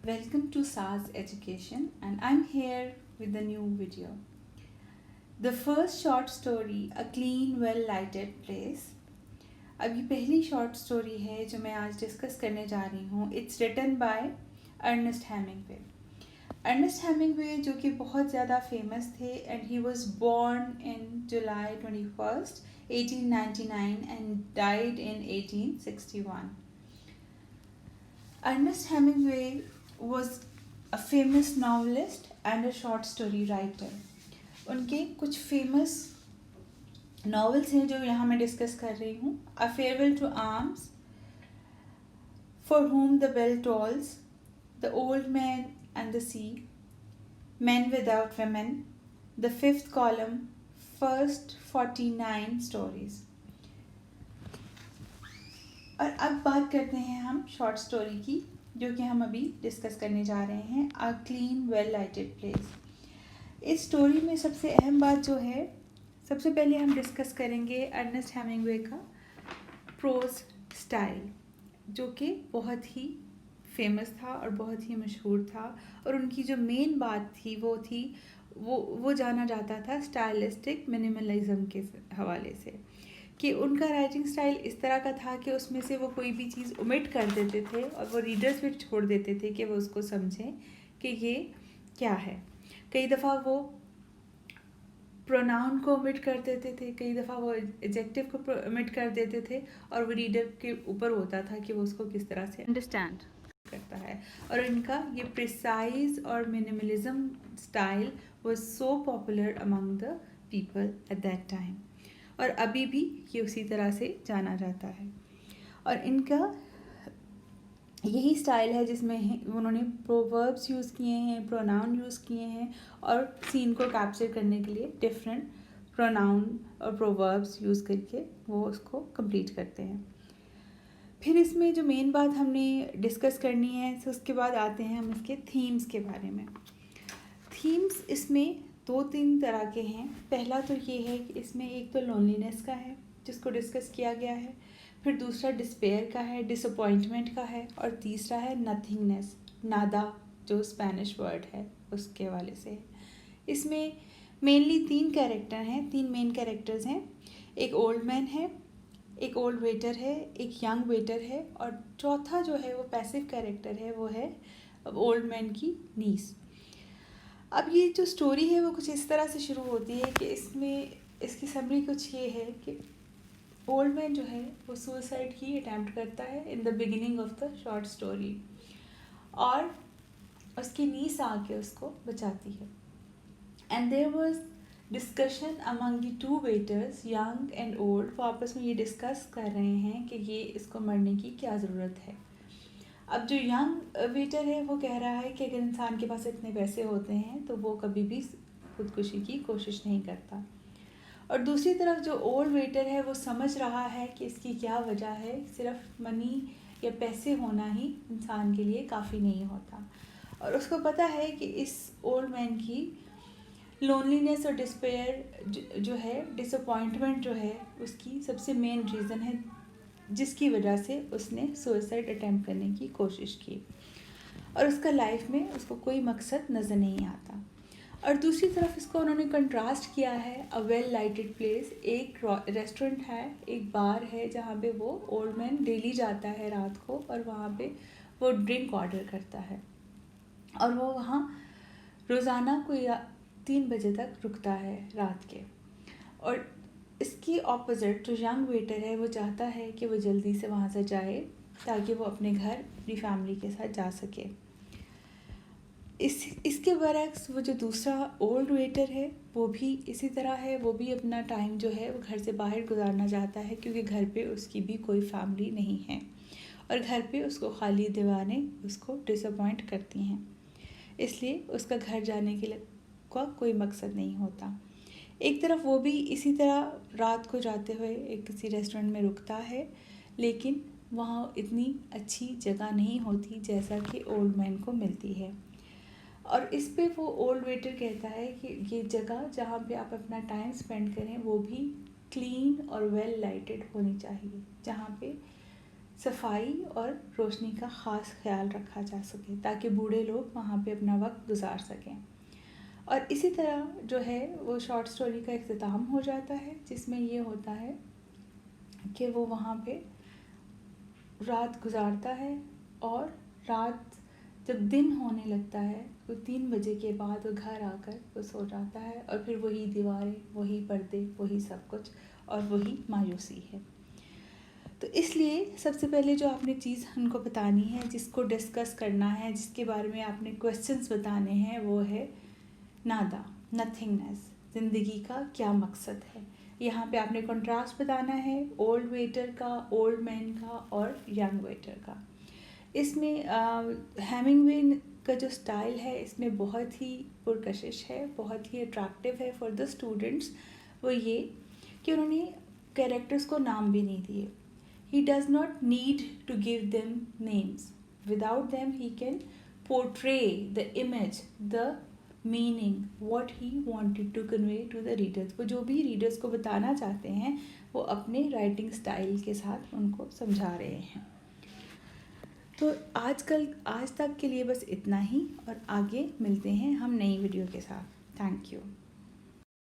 Welcome to SARS Education, and I'm here with a new video. The first short story, A Clean, Well Lighted Place. अब ये पहली short story है जो मैं आज discuss करने जा रही हूँ. It's written by Ernest Hemingway. Ernest Hemingway जो कि बहुत ज़्यादा फेमस थे and he was born in July 21st 1899 and died in 1861. Ernest Hemingway was a famous novelist and a short story writer. उनके कुछ फेमस नॉवेल्स हैं जो यहाँ मैं डिस्कस कर रही हूँ. A Farewell to Arms, For Whom the Bell Tolls, The Old Man and the Sea, Men Without Women, The Fifth Column, First 49 Stories. और अब बात करते हैं हम शॉर्ट स्टोरी की जो कि हम अभी डिस्कस करने जा रहे हैं. A clean well lighted place. इस स्टोरी में सबसे अहम बात जो है, सबसे पहले हम डिस्कस करेंगे अर्नेस्ट हेमिंगवे का प्रोज स्टाइल जो कि बहुत ही फेमस था और बहुत ही मशहूर था. और उनकी जो मेन बात थी वो जाना जाता था स्टाइलिस्टिक मिनिमलिज्म के हवाले से, कि उनका राइटिंग स्टाइल इस तरह का था कि उसमें से वो कोई भी चीज़ ओमिट कर देते थे और वो रीडर्स पे छोड़ देते थे कि वो उसको समझें कि ये क्या है. कई दफ़ा वो प्रोनाउन को ओमिट कर देते थे, कई दफ़ा वो एडजेक्टिव को ओमिट कर देते थे और वो रीडर के ऊपर होता था कि वो उसको किस तरह से अंडरस्टैंड करता है. और इनका ये प्रिसाइज और minimalism style was so popular among the people at that time और अभी भी ये उसी तरह से जाना जाता है. और इनका यही स्टाइल है जिसमें उन्होंने प्रोवर्ब्स यूज़ किए हैं, प्रोनाउन यूज़ किए हैं और सीन को कैप्चर करने के लिए डिफरेंट प्रोनाउन और प्रोवर्ब्स यूज़ करके वो उसको कंप्लीट करते हैं. फिर इसमें जो मेन बात हमने डिस्कस करनी है, तो उसके बाद आते हैं हम इसके थीम्स के बारे में. थीम्स इसमें 2-3 तरह के हैं. पहला तो ये है कि इसमें एक तो लोनलीनेस का है जिसको डिस्कस किया गया है, फिर दूसरा डिस्पेयर का है, डिसअपॉइंटमेंट का है, और तीसरा है नथिंगनेस, नादा जो स्पेनिश वर्ड है उसके वाले से. इसमें मेनली 3 कैरेक्टर हैं, 3 मेन कैरेक्टर्स हैं. एक ओल्ड मैन है, एक ओल्ड वेटर है, एक यंग वेटर है, और चौथा जो है वो पैसिव कैरेक्टर है, वो है ओल्ड मैन की नीस. अब ये जो स्टोरी है वो कुछ इस तरह से शुरू होती है कि इसमें इसकी समरी कुछ ये है कि ओल्ड मैन जो है वो सुसाइड की अटैम्प्ट करता है in the beginning of the short story, और उसकी नीस आके उसको बचाती है. And there was discussion among the 2 waiters, young and old. वो आपस में ये डिस्कस कर रहे हैं कि ये इसको मरने की क्या ज़रूरत है. अब जो यंग वेटर है वो कह रहा है कि अगर इंसान के पास इतने पैसे होते हैं तो वो कभी भी खुदकुशी की कोशिश नहीं करता. और दूसरी तरफ जो ओल्ड वेटर है वो समझ रहा है कि इसकी क्या वजह है, सिर्फ मनी या पैसे होना ही इंसान के लिए काफ़ी नहीं होता. और उसको पता है कि इस ओल्ड मैन की लोनलीनेस और डिस्पेयर जो है, डिसअपॉइंटमेंट जो है, उसकी सबसे मेन रीज़न है जिसकी वजह से उसने सुसाइड अटेम्प्ट करने की कोशिश की. और उसका लाइफ में उसको कोई मकसद नज़र नहीं आता. और दूसरी तरफ इसको उन्होंने कंट्रास्ट किया है अ वेल लाइटेड प्लेस. एक रेस्टोरेंट है, एक बार है जहाँ पे वो ओल्ड मैन डेली जाता है रात को, और वहाँ पे वो ड्रिंक ऑर्डर करता है और वो वहाँ रोज़ाना कोई 3 बजे तक रुकता है रात के. और इसकी ऑपोजिट जो यंग वेटर है वो चाहता है कि वो जल्दी से वहाँ से जाए ताकि वो अपने घर अपनी फैमिली के साथ जा सके. इसके बरक्स वो जो दूसरा ओल्ड वेटर है वो भी इसी तरह है. वो भी अपना टाइम जो है वो घर से बाहर गुजारना चाहता है क्योंकि घर पे उसकी भी कोई फैमिली नहीं है और घर पे उसको खाली दीवारें उसको डिसअपॉइंट करती हैं, इसलिए उसका घर जाने के लिए का कोई मकसद नहीं होता. एक तरफ वो भी इसी तरह रात को जाते हुए एक किसी रेस्टोरेंट में रुकता है, लेकिन वहाँ इतनी अच्छी जगह नहीं होती जैसा कि ओल्ड मैन को मिलती है. और इस पे वो ओल्ड वेटर कहता है कि ये जगह जहाँ पे आप अपना टाइम स्पेंड करें वो भी क्लीन और वेल लाइटेड होनी चाहिए, जहाँ पे सफाई और रोशनी का ख़ास ख्याल रखा जा सके ताकि बूढ़े लोग वहाँ पे अपना वक्त गुजार सकें। और इसी तरह जो है वो शॉर्ट स्टोरी का इख्तिताम हो जाता है, जिसमें ये होता है कि वो वहाँ पे रात गुजारता है और रात जब दिन होने लगता है तो 3 बजे के बाद वो घर आकर वो सो जाता है और फिर वही दीवारें, वही पर्दे, वही सब कुछ और वही मायूसी है। तो इसलिए सबसे पहले जो आपने चीज़ उनको बतानी है, जिसको डिस्कस करना है, जिसके बारे में आपने क्वेश्चंस बताने हैं, वो है नादा, नथिंगनेस, ज़िंदगी का क्या मकसद है। यहाँ पे आपने कंट्रास्ट बताना है ओल्ड वेटर का, ओल्ड मैन का और यंग वेटर का। इसमें हेमिंगवे का जो स्टाइल है इसमें बहुत ही पुरकशिश है, बहुत ही अट्रैक्टिव है फॉर द स्टूडेंट्स। वो ये कि उन्होंने कैरेक्टर्स को नाम भी नहीं दिए। He does not need to give them names. Without them, he can portray the image, the meaning, what he wanted to convey to the readers. वो जो भी रीडर्स को बताना चाहते हैं वो अपने राइटिंग स्टाइल के साथ उनको समझा रहे हैं। तो आज तक के लिए बस इतना ही और आगे मिलते हैं हम नई वीडियो के साथ। Thank you.